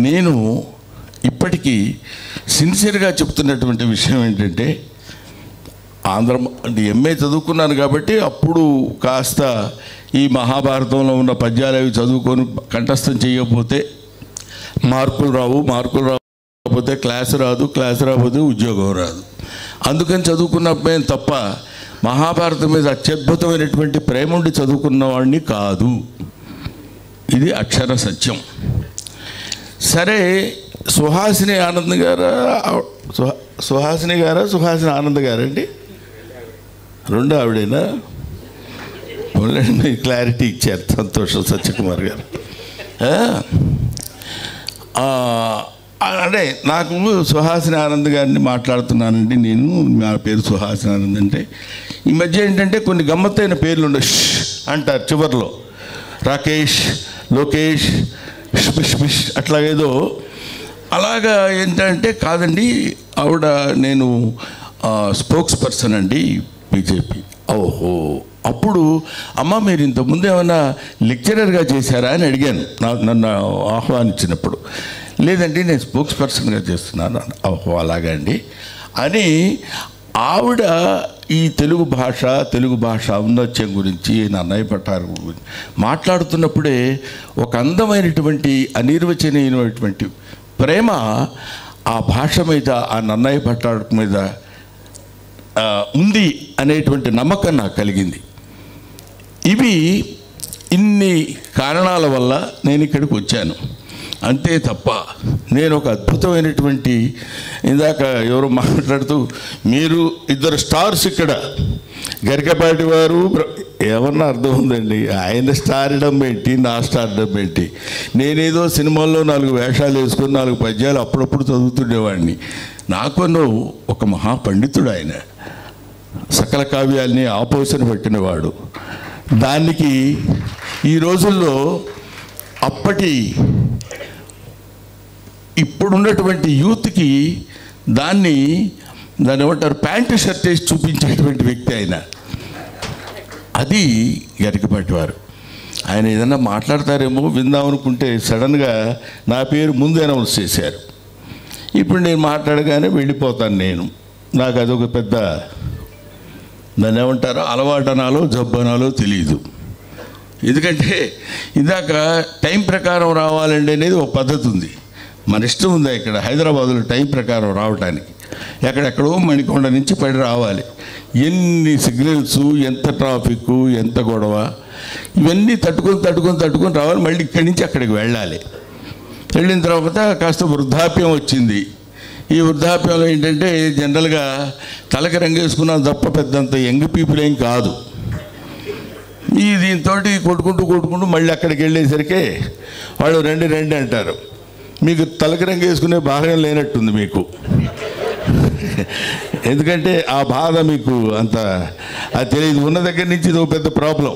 నేను ఇప్పటికీ సిన్సియర్గా చెప్తున్నటువంటి విషయం ఏంటంటే, అంటే ఎంఏ చదువుకున్నాను కాబట్టి అప్పుడు కాస్త ఈ మహాభారతంలో ఉన్న పద్యాలు అవి చదువుకొని కంఠస్థం చేయకపోతే మార్కులు రాకపోతే క్లాస్ రాకపోతే ఉద్యోగం రాదు. అందుకని చదువుకున్నప్పుడే తప్ప మహాభారతం మీద అత్యద్భుతమైనటువంటి ప్రేమ ఉండి చదువుకున్న వాడిని కాదు. ఇది అక్షర సత్యం. సరే, సుహాసిని ఆనంద్ గారా, సుహాసిని ఆనంద్ గారండి, రెండు ఆవిడేనా? క్లారిటీ ఇచ్చారు, సంతోషం సత్యకుమార్ గారు. అంటే నాకు సుహాసిని ఆనంద్ గారిని మాట్లాడుతున్నానండి నేను. నా పేరు సుహాసిని ఆనంద్. అంటే ఈ మధ్య ఏంటంటే కొన్ని గమ్మత్తైన పేర్లు ఉండే అంటారు చివరిలో, రాకేష్, లోకేష్, స్మిష్ అట్లా ఏదో. అలాగా ఏంటంటే కాదండి, ఆవిడ నేను స్పోక్స్ పర్సన్ అండి బీజేపీ. ఓహో, అప్పుడు అమ్మ మీరు ఇంతకుముందు ఏమైనా లెక్చరర్గా చేశారా అని అడిగాను నన్ను ఆహ్వానించినప్పుడు. లేదండి నేను స్పోక్స్ పర్సన్గా చేస్తున్నాను. ఓహో అలాగా అండి అని ఆవిడ ఈ తెలుగు భాష ఔన్నత్యం గురించి, నన్నయ్య భట్టారు గురించి మాట్లాడుతున్నప్పుడే ఒక అందమైనటువంటి అనిర్వచనీయమైనటువంటి ప్రేమ ఆ భాష మీద, ఆ నన్నయ్య భట్టారు మీద ఉంది అనేటువంటి నమ్మకం నాకు కలిగింది. ఇవి ఇన్ని కారణాల వల్ల నేను ఇక్కడికి వచ్చాను, అంతే తప్ప నేను ఒక అద్భుతమైనటువంటి, ఇందాక ఎవరు మాట్లాడుతూ మీరు ఇద్దరు స్టార్స్ ఇక్కడ, గరికపాటి వారు ఏమన్నా అర్థం ఉందండి, ఆయన స్టార్డమ్ ఏంటి, నా స్టార్డమ్ ఏంటి? నేనేదో సినిమాల్లో 4 వేషాలు వేసుకొని 4 పద్యాలు అప్పుడప్పుడు చదువుతుండేవాడిని. నాకును ఒక మహాపండితుడు ఆయన, సకల కావ్యాల్ని ఆపోసన పెట్టినవాడు. దానికి ఈ రోజుల్లో ఇప్పుడున్నటువంటి యూత్కి దాన్ని ఏమంటారు, ప్యాంటు షర్ట్ వేసి చూపించేటువంటి వ్యక్తి ఆయన. అది గరికపాటి వారు. ఆయన ఏదన్నా మాట్లాడతారేమో విందామనుకుంటే సడన్గా నా పేరు ముందు అనౌన్స్ చేశారు. ఇప్పుడు నేను మాట్లాడగానే వెళ్ళిపోతాను. నాకు అదొక పెద్ద, దాన్ని ఏమంటారో అలవాటనాలో జబ్బనాలో తెలియదు. ఎందుకంటే ఇందాక టైం ప్రకారం రావాలండి అనేది ఒక పద్ధతి ఉంది. మన ఇష్టం ఉందా ఇక్కడ హైదరాబాదులో టైం ప్రకారం రావడానికి? ఎక్కడెక్కడో మణికొండ నుంచి పడి రావాలి. ఎన్ని సిగ్నల్స్, ఎంత ట్రాఫిక్, ఎంత గొడవ, ఇవన్నీ తట్టుకొని రావాలి. మళ్ళీ ఇక్కడి నుంచి అక్కడికి వెళ్ళాలి. వెళ్ళిన తర్వాత కాస్త వృద్ధాప్యం వచ్చింది. ఈ వృద్ధాప్యంలో ఏంటంటే జనరల్గా తలకి రంగేసుకున్నాం తప్ప పెద్దంత యంగ్ పీపుల్ ఏం కాదు. ఈ దీంతో కొట్టుకుంటూ మళ్ళీ అక్కడికి వెళ్ళేసరికి వాళ్ళు రండి అంటారు. మీకు తలకి రంగేసుకునే భాగం లేనట్టుంది మీకు. ఎందుకంటే ఆ బాధ మీకు అంత అది తెలియదు. ఉన్న దగ్గర నుంచి ఇది ఒక పెద్ద ప్రాబ్లం.